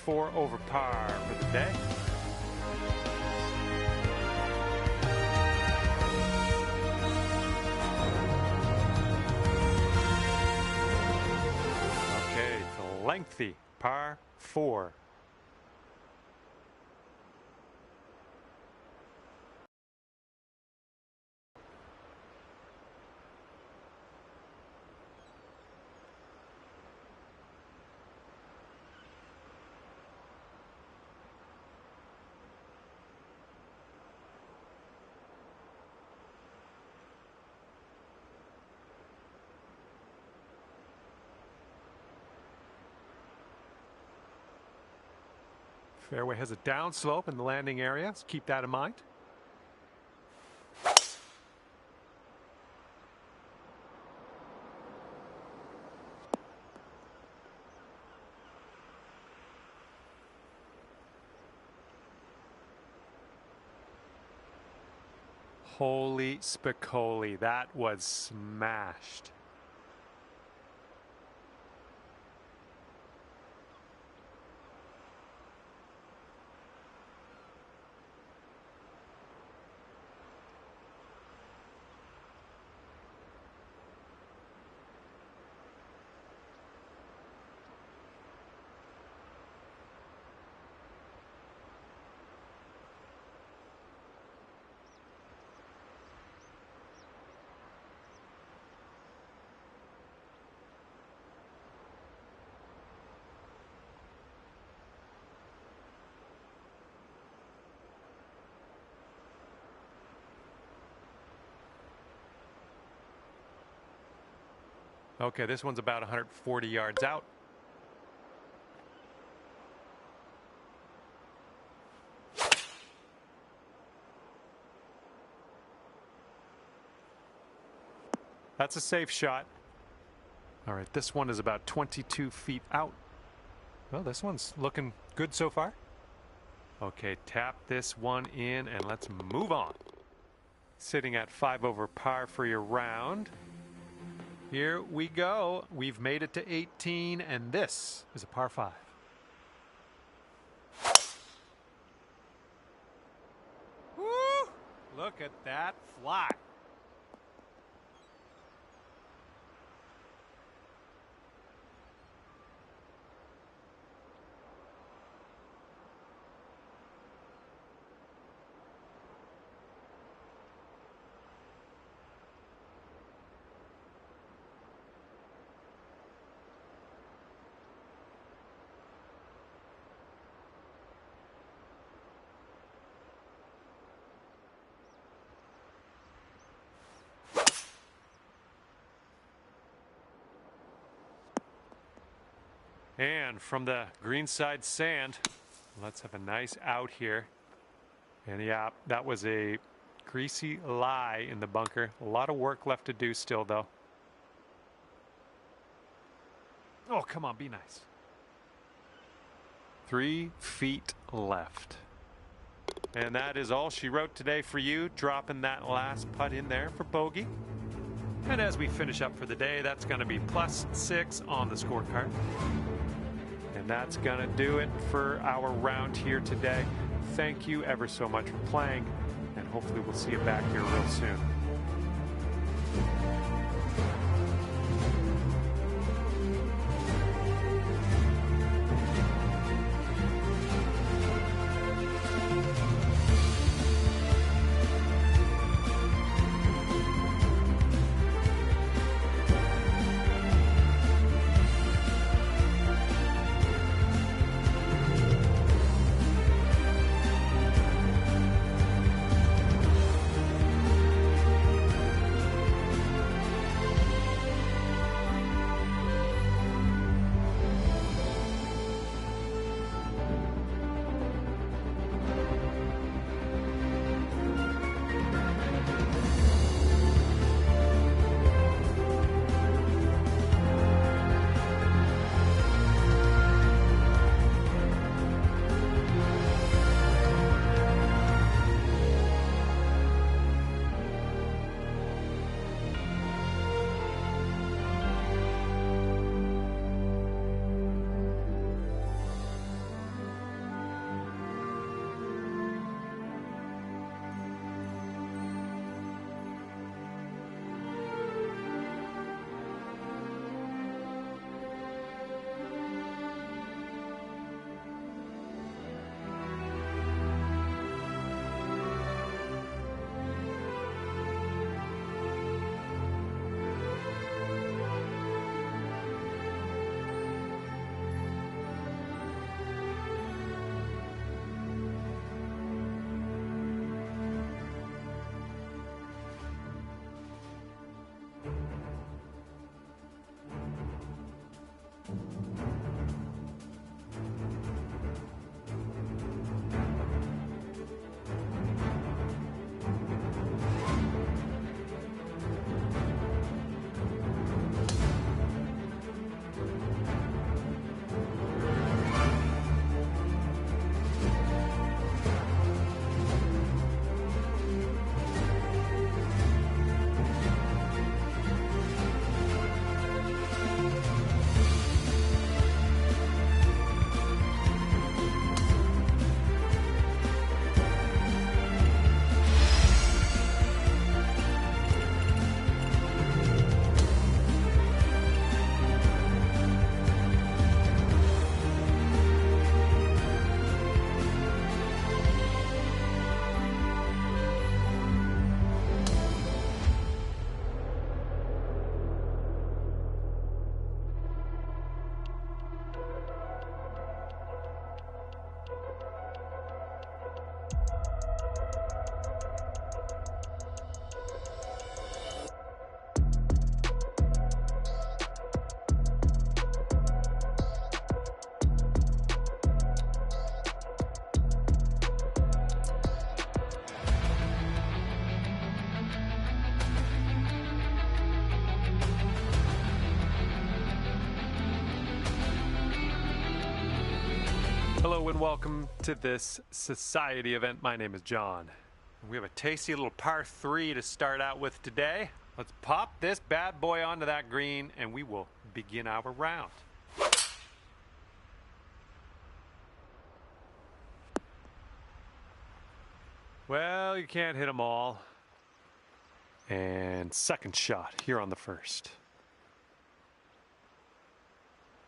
4 over par for the day. Okay, it's a lengthy par 4. Fairway has a downslope in the landing area, so keep that in mind. Holy spicoli, that was smashed. Okay, this one's about 140 yards out. That's a safe shot. All right, this one is about 22 feet out. Well, this one's looking good so far. Okay, tap this one in and let's move on. Sitting at 5 over par for your round. Here we go. We've made it to 18, and this is a par 5. Woo! Look at that fly. And from the greenside sand, let's have a nice out here. And yeah, that was a greasy lie in the bunker. A lot of work left to do still, though. Oh, come on, be nice. 3 feet left. And that is all she wrote today for you, dropping that last putt in there for bogey. And as we finish up for the day, that's going to be +6 on the scorecard. And that's going to do it for our round here today. Thank you ever so much for playing, and hopefully we'll see you back here real soon. Hello and welcome to this society event. My name is John. We have a tasty little par 3 to start out with today. Let's pop this bad boy onto that green and we will begin our round. Well, you can't hit them all. And second shot here on the first.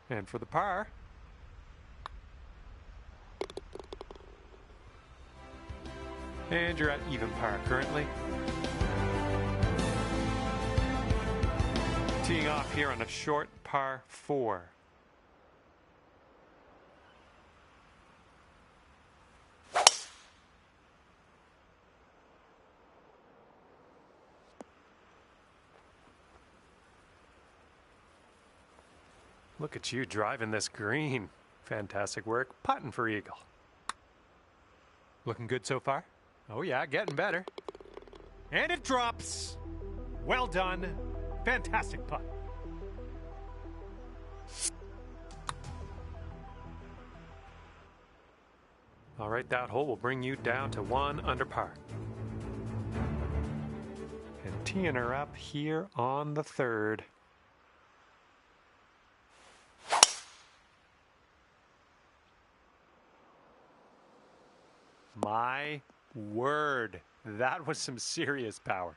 And for the par. And you're at even par currently. Teeing off here on a short par 4. Look at you driving this green. Fantastic work. Putting for eagle. Looking good so far? Oh yeah, getting better. And it drops. Well done. Fantastic putt. All right, that hole will bring you down to 1 under par. And teeing her up here on the third. My word, that was some serious power.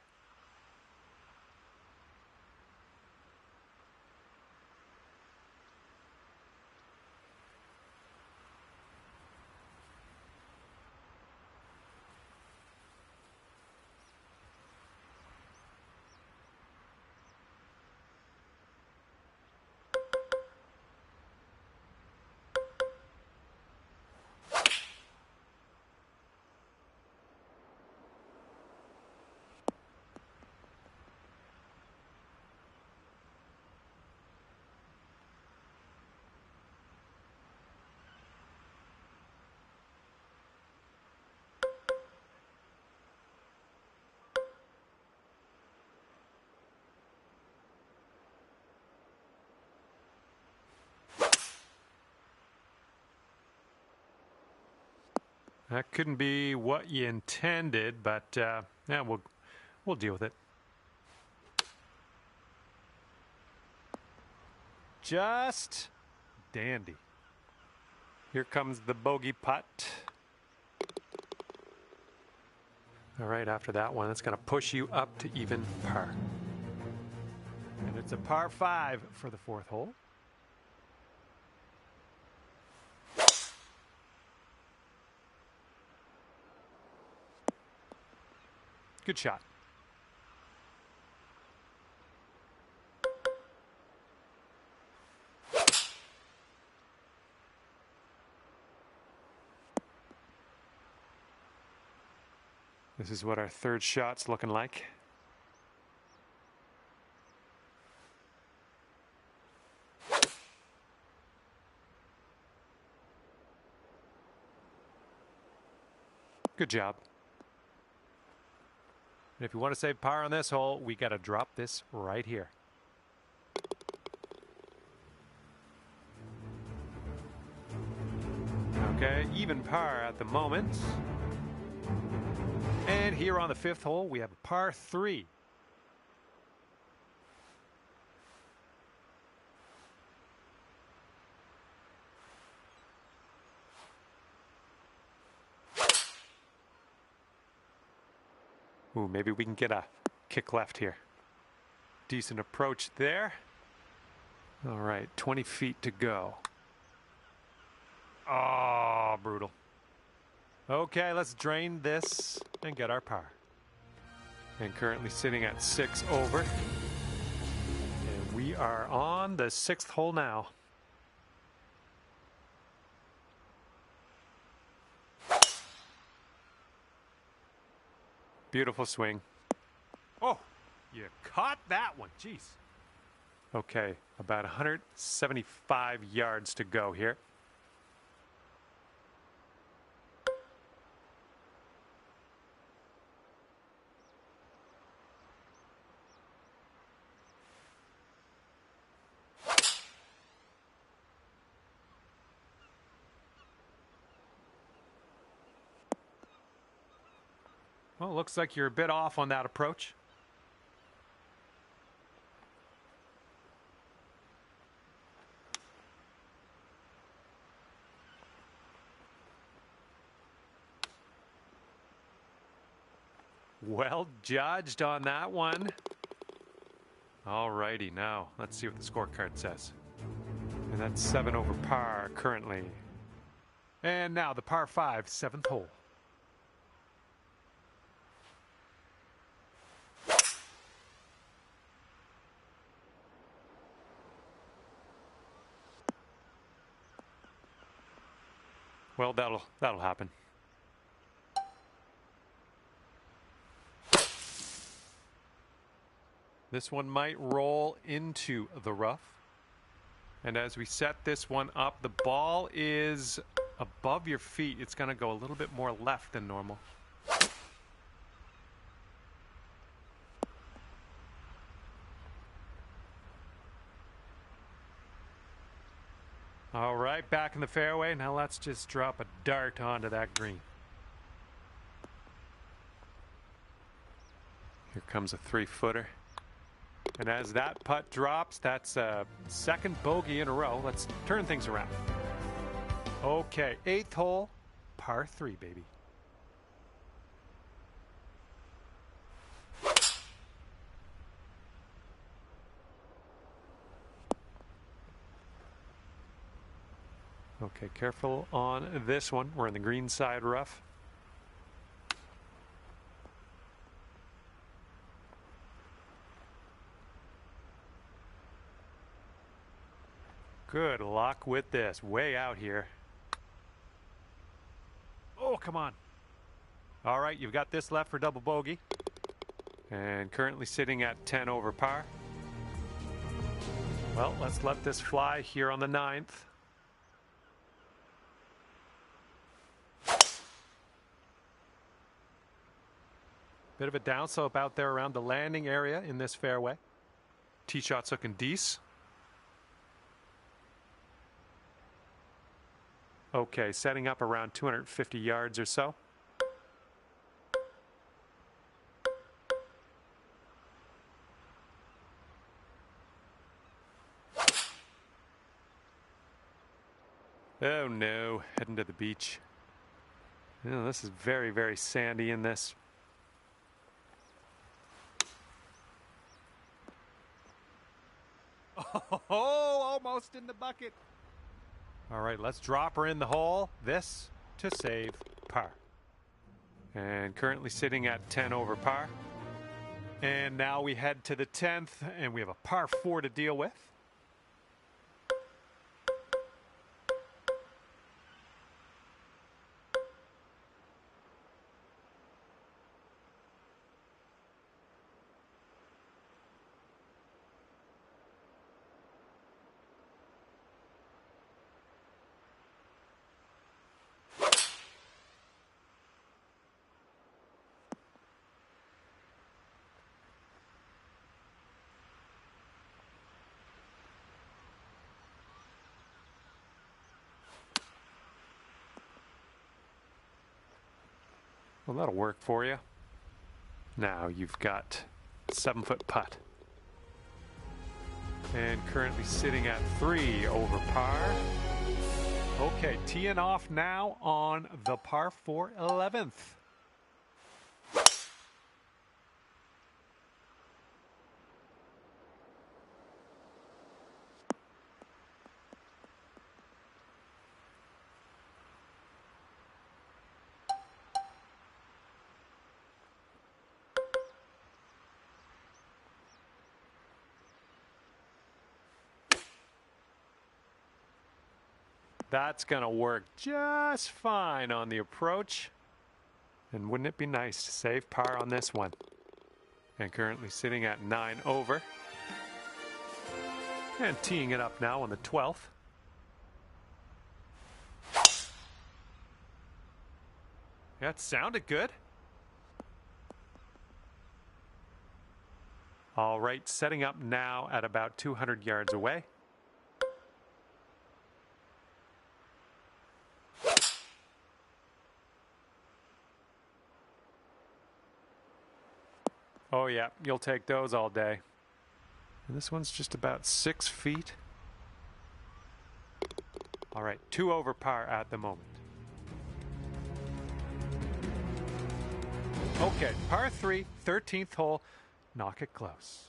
That couldn't be what you intended, but yeah, we'll deal with it. Just dandy. Here comes the bogey putt. All right, after that one, it's going to push you up to even par. And it's a par 5 for the 4th hole. Good shot. This is what our third shot's looking like. Good job. And if you want to save par on this hole, we got to drop this right here. Okay, even par at the moment. And here on the 5th hole, we have a par 3. Ooh, maybe we can get a kick left here. Decent approach there. All right, 20 feet to go. Oh, brutal. Okay, let's drain this and get our par. And currently sitting at 6 over. And we are on the 6th hole now. Beautiful swing. Oh, you caught that one. Jeez. Okay, about 175 yards to go here. Well, looks like you're a bit off on that approach. Well judged on that one. All righty, now let's see what the scorecard says. And that's 7 over par currently. And now the par 5, 7th hole. Well, that'll happen. This one might roll into the rough. And as we set this one up, the ball is above your feet. It's going to go a little bit more left than normal. All right, back in the fairway. Now let's just drop a dart onto that green. Here comes a 3-footer. And as that putt drops, that's a second bogey in a row. Let's turn things around. Okay, 8th hole, par 3, baby. Okay, careful on this one. We're in the green side rough. Good luck with this. Way out here. Oh, come on. All right, you've got this left for double bogey. And currently sitting at 10 over par. Well, let's let this fly here on the 9th. Bit of a downslope out there around the landing area in this fairway. Tee shot's looking decent. Okay, setting up around 250 yards or so. Oh no, heading to the beach. Oh, this is very, very sandy in this. Oh, almost in the bucket. All right, let's drop her in the hole. This to save par. And currently sitting at 10 over par. And now we head to the 10th, and we have a par 4 to deal with. Well, that'll work for you. Now you've got 7-foot putt. And currently sitting at 3 over par. Okay, teeing off now on the par 4 11th. That's going to work just fine on the approach. And wouldn't it be nice to save par on this one? And currently sitting at 9 over. And teeing it up now on the 12th. Yeah, it sounded good. All right, setting up now at about 200 yards away. Oh yeah, you'll take those all day. And this one's just about 6 feet. All right, 2 over par at the moment. Okay, par 3, 13th hole. Knock it close.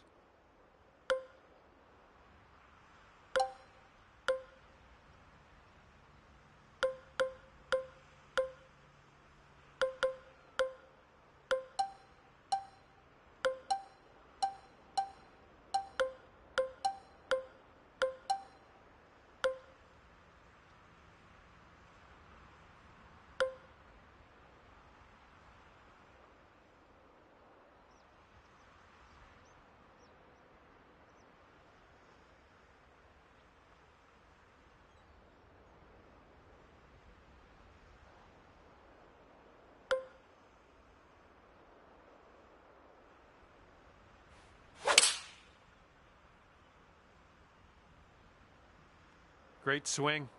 Great swing.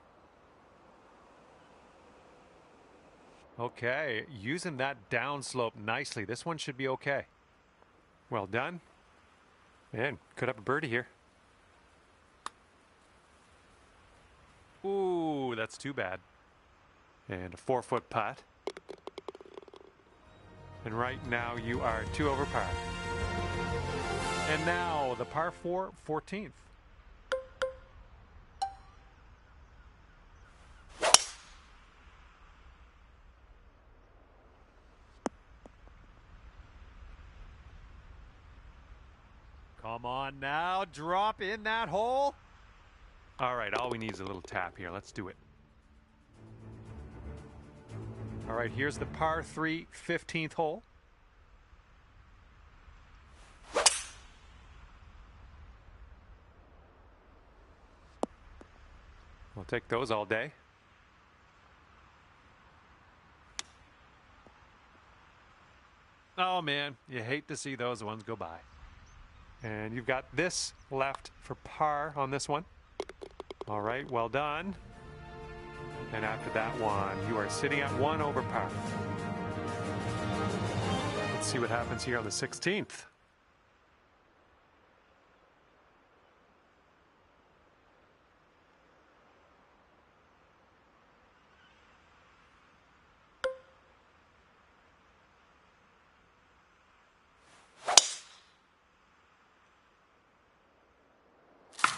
Okay, using that downslope nicely. This one should be okay. Well done. Man, could have a birdie here. Ooh, that's too bad. And a 4-foot putt. And right now you are 2 over par. And now the par 4, 14th. Come on now, drop in that hole. All right, all we need is a little tap here. Let's do it. All right, here's the par 3, 15th hole. We'll take those all day. Oh man, you hate to see those ones go by. And you've got this left for par on this one. All right, well done. And after that one, you are sitting at 1 over par. Let's see what happens here on the 16th.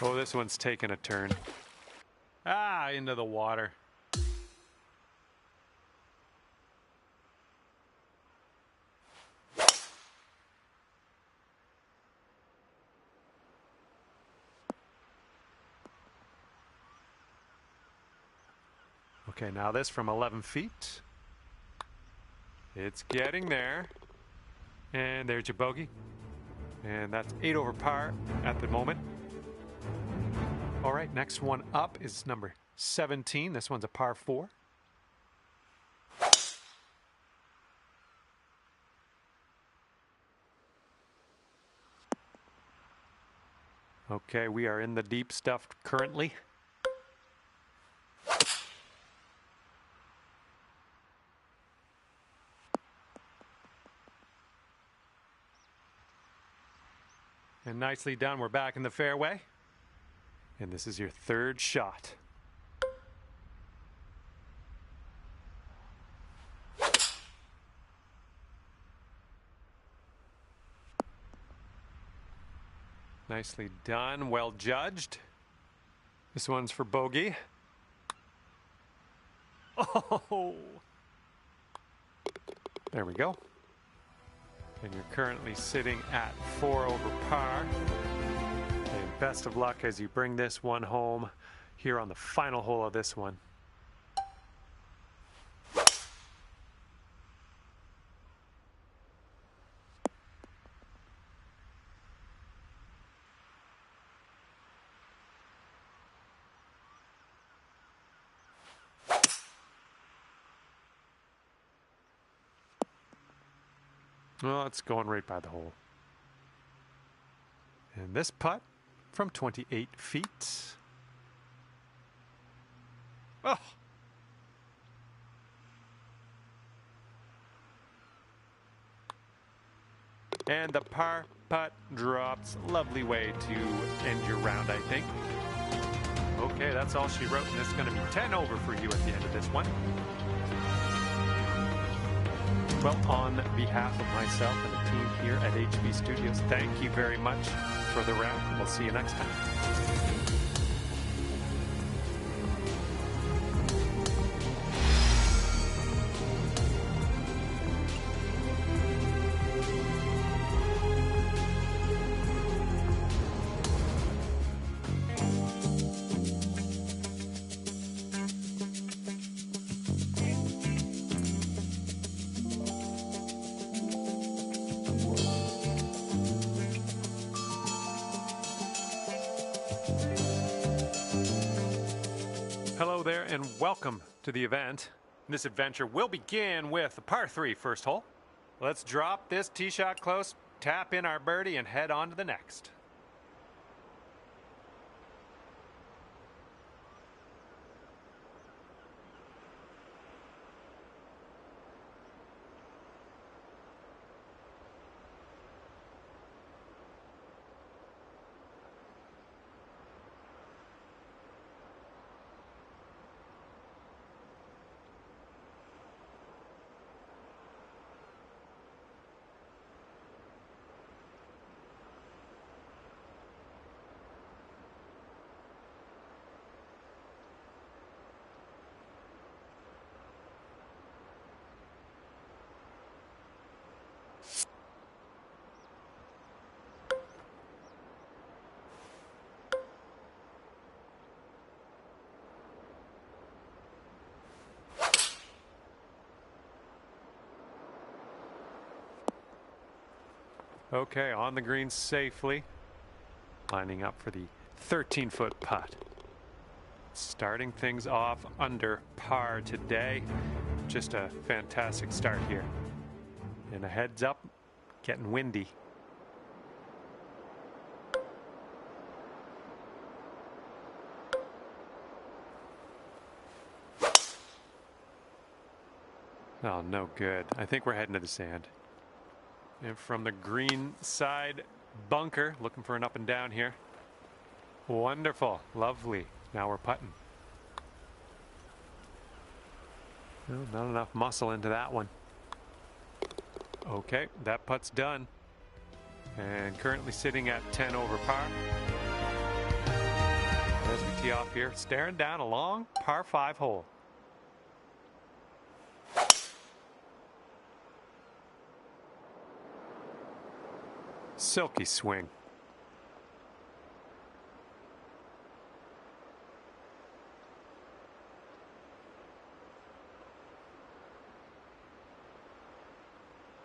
Oh, this one's taking a turn. Ah, into the water. Okay, now this from 11 feet. It's getting there. And there's your bogey. And that's 8 over par at the moment. All right, next one up is number 17. This one's a par 4. Okay, we are in the deep stuff currently. And nicely done. We're back in the fairway. And this is your 3rd shot. Nicely done. Well judged. This one's for bogey. Oh! There we go. And you're currently sitting at 4 over par. And best of luck as you bring this one home here on the final hole of this one. Well, it's going right by the hole. And this putt from 28 feet. Oh! And the par putt drops. Lovely way to end your round, I think. Okay, that's all she wrote, and it's going to be 10 over for you at the end of this one. Well, on behalf of myself and the team here at HB Studios, thank you very much for the round. We'll see you next time. Hello there and welcome to the event. This adventure will begin with the par 3 first hole. Let's drop this tee shot close, tap in our birdie, and head on to the next. Okay, on the green safely, lining up for the 13-foot putt. Starting things off under par today. Just a fantastic start here. And a heads up, getting windy. Oh, no good. I think we're heading to the sand. And from the green side bunker, looking for an up and down here. Wonderful, lovely. Now we're putting. Well, not enough muscle into that one. Okay, that putt's done. And currently sitting at 10 over par. As we tee off here, staring down a long par 5 hole. Silky swing.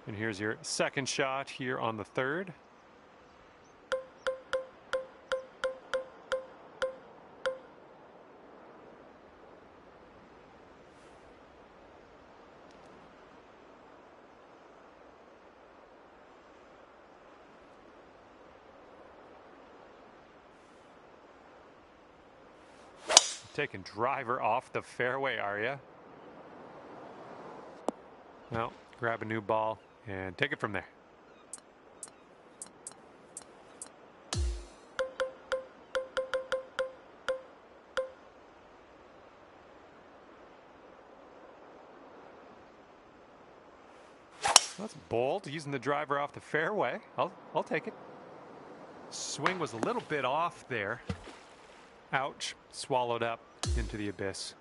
And here's your second shot here on the third. Taking driver off the fairway, are you? Well, grab a new ball and take it from there. That's bold, using the driver off the fairway. I'll take it. Swing was a little bit off there. Ouch, swallowed up into the abyss.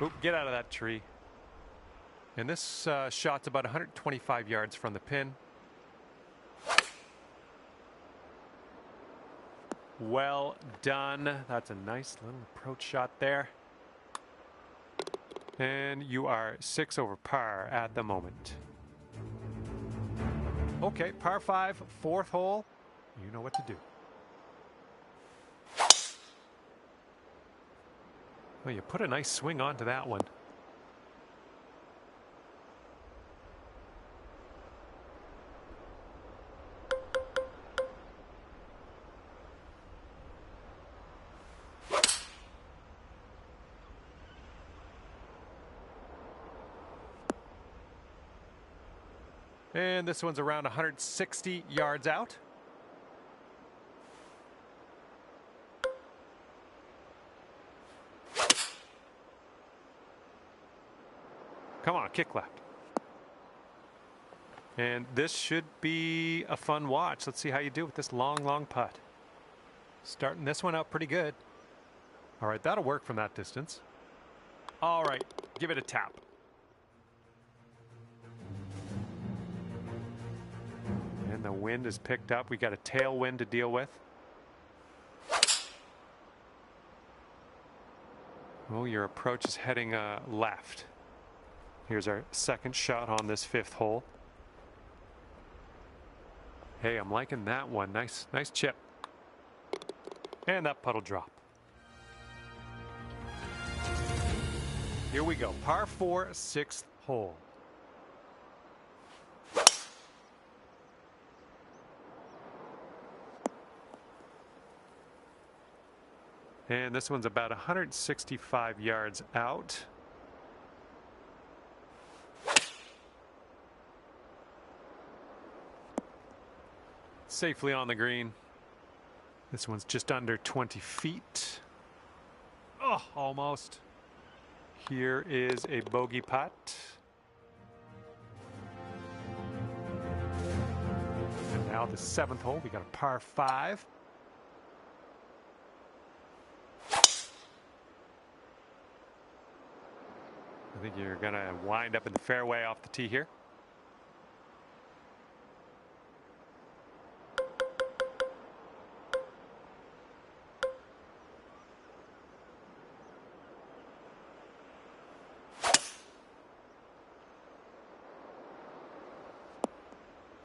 Oop, get out of that tree. And this shot's about 125 yards from the pin. Well done. That's a nice little approach shot there. And you are 6 over par at the moment. Okay, par 5, fourth hole. You know what to do. Well, you put a nice swing onto that one. And this one's around 160 yards out. Come on, kick left. And this should be a fun watch. Let's see how you do with this long, long putt. Starting this one out pretty good. All right, that'll work from that distance. All right, give it a tap. And the wind is picked up. We got a tailwind to deal with. Oh, your approach is heading left. Here's our second shot on this 5th hole. Hey, I'm liking that one. Nice chip. And that putt'll drop. Here we go. Par 4, 6th hole. And this one's about 165 yards out. Safely on the green. This one's just under 20 feet. Oh, almost. Here is a bogey putt. And now the 7th hole. We got a par 5. I think you're going to wind up in the fairway off the tee here.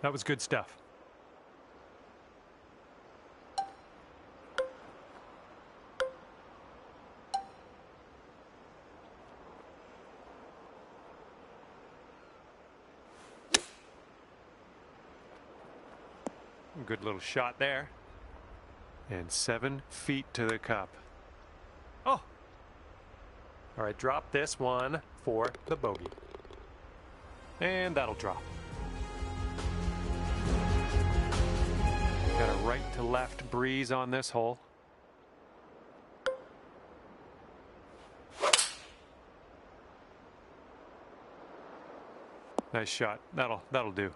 That was good stuff. Good little shot there. And 7 feet to the cup. Oh! All right, drop this one for the bogey. And that'll drop. Got a right to left breeze on this hole. Nice shot. That'll do.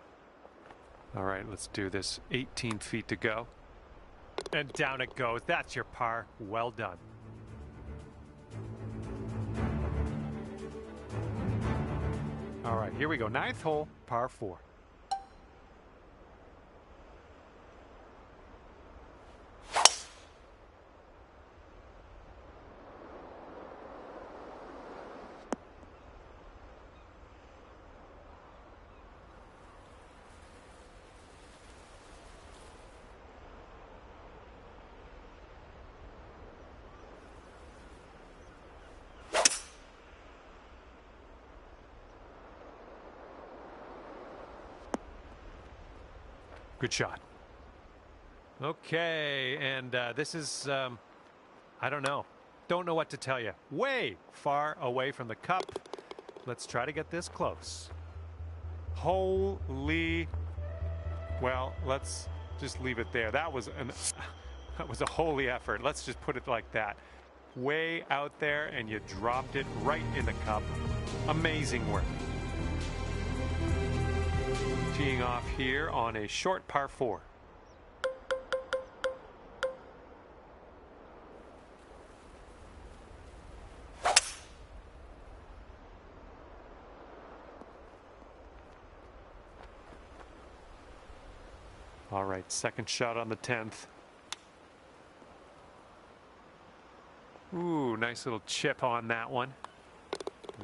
All right, let's do this. 18 feet to go. And down it goes. That's your par. Well done. All right, here we go. 9th hole, par 4. Good shot. Okay, and this is, I don't know. Don't know what to tell you. Way far away from the cup. Let's try to get this close. Holy, well, let's just leave it there. That was a holy effort. Let's just put it like that. Way out there, and you dropped it right in the cup. Amazing work. Teeing off here on a short par 4. All right, second shot on the 10th. Ooh, nice little chip on that one.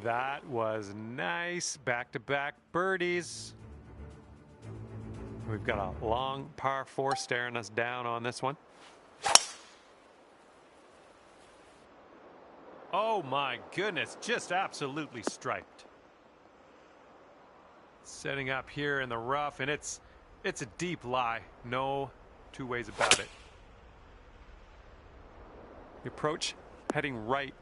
That was nice. Back-to-back birdies. We've got a long par 4 staring us down on this one. Oh my goodness, just absolutely striped. Setting up here in the rough, and it's a deep lie. No two ways about it. The approach heading right.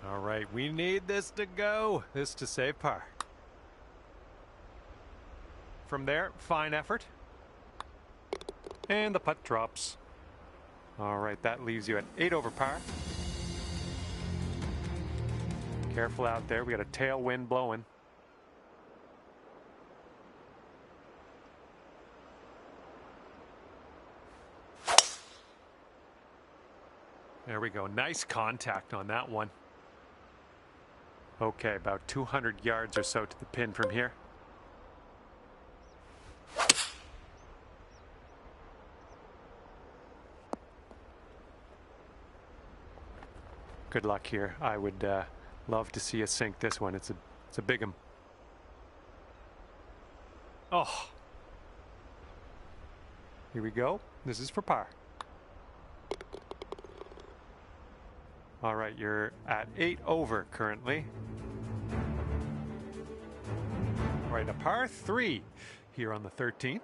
All right, we need this to go. This to save par. from there. Fine effort. And the putt drops. All right, that leaves you at 8 over par. Careful out there. We got a tailwind blowing. There we go. Nice contact on that one. Okay, about 200 yards or so to the pin from here. Good luck here. I would love to see you sink this one. It's a big one. Oh. Here we go. This is for par. All right, you're at 8 over currently. All right, a par 3 here on the 13th.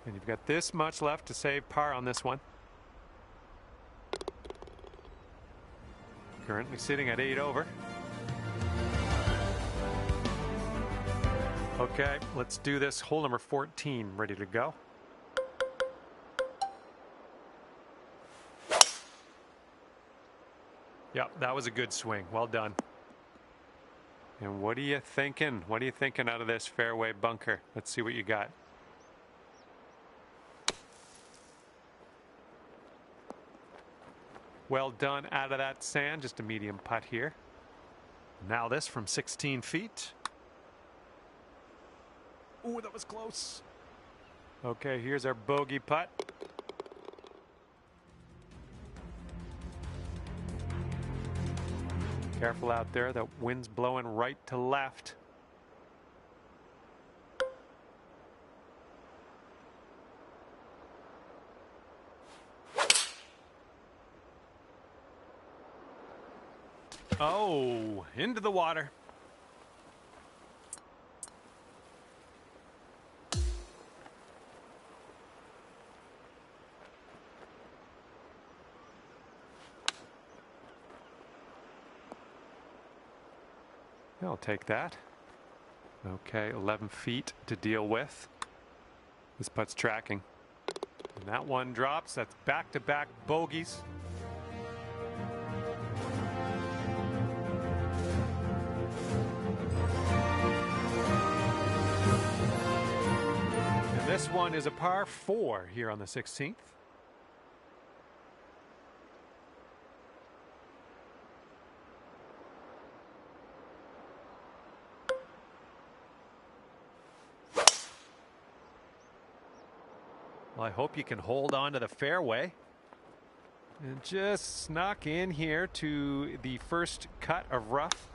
And you've got this much left to save par on this one. Currently sitting at 8 over. Okay, let's do this. Hole number 14 ready to go. Yep, that was a good swing. Well done. And what are you thinking? What are you thinking out of this fairway bunker? Let's see what you got. Well done out of that sand. Just a medium putt here. Now this from 16 feet. Ooh, that was close. Okay, here's our bogey putt. Careful out there. The wind's blowing right to left. Oh, into the water. I'll take that. Okay, 11 feet to deal with. This putt's tracking. And that one drops. That's back-to-back bogeys. And this one is a par 4 here on the 16th. Well, I hope you can hold on to the fairway and just snuck in here to the first cut of rough.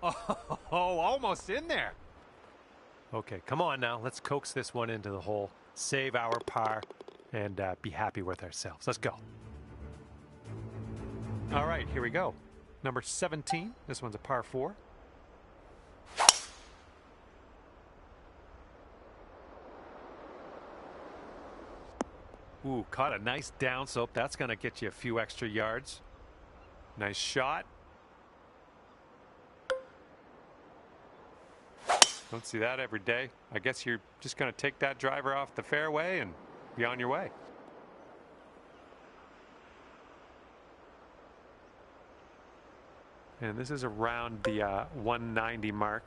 Oh, almost in there. Okay, come on now. Let's coax this one into the hole, save our par, and be happy with ourselves. Let's go. All right, here we go. Number 17. This one's a par 4. Ooh, caught a nice down slope. That's going to get you a few extra yards. Nice shot. Don't see that every day. I guess you're just going to take that driver off the fairway and be on your way. And this is around the 190 mark.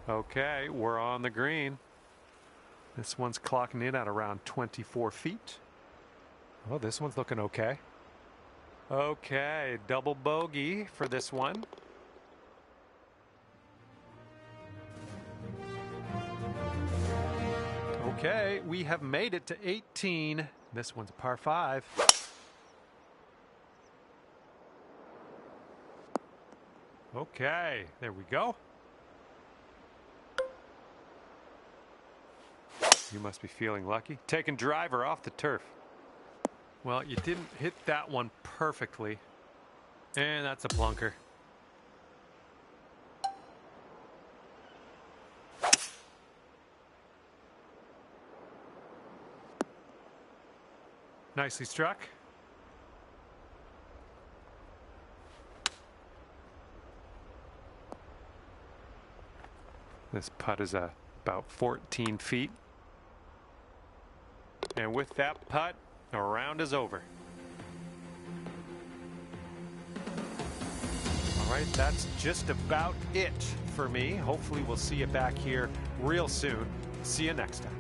Okay, we're on the green. This one's clocking in at around 24 feet. Oh, this one's looking okay. Okay, double bogey for this one. Okay, we have made it to 18. This one's a par 5. Okay, there we go. You must be feeling lucky. Taking driver off the turf. Well, you didn't hit that one perfectly. And that's a plunker. Nicely struck. This putt is about 14 feet. And with that putt, the round is over. All right, that's just about it for me. Hopefully we'll see you back here real soon. See you next time.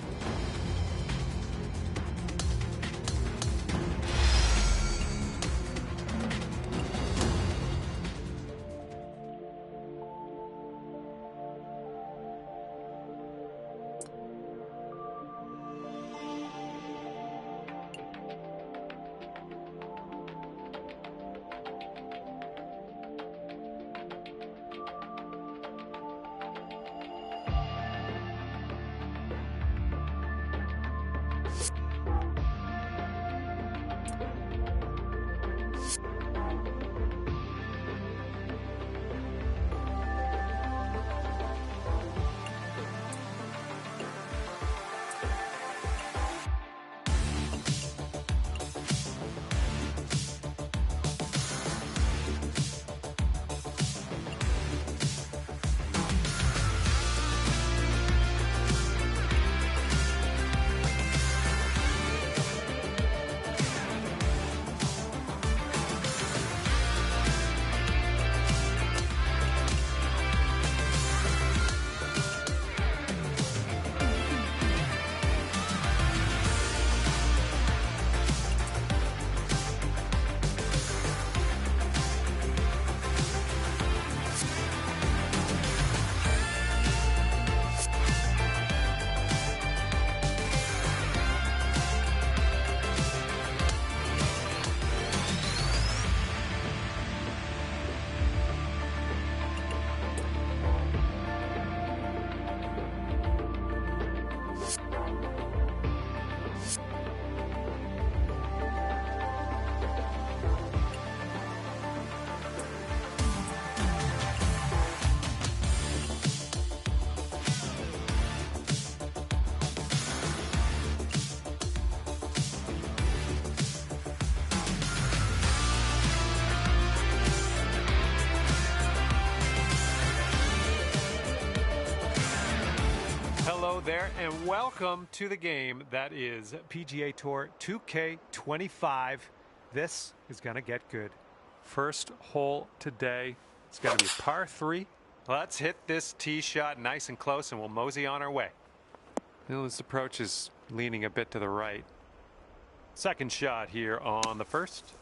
Hello there and welcome to the game that is PGA Tour 2K25. This is going to get good. First hole today. It's going to be par 3. Let's hit this tee shot nice and close and we'll mosey on our way. Well, this approach is leaning a bit to the right. Second shot here on the first.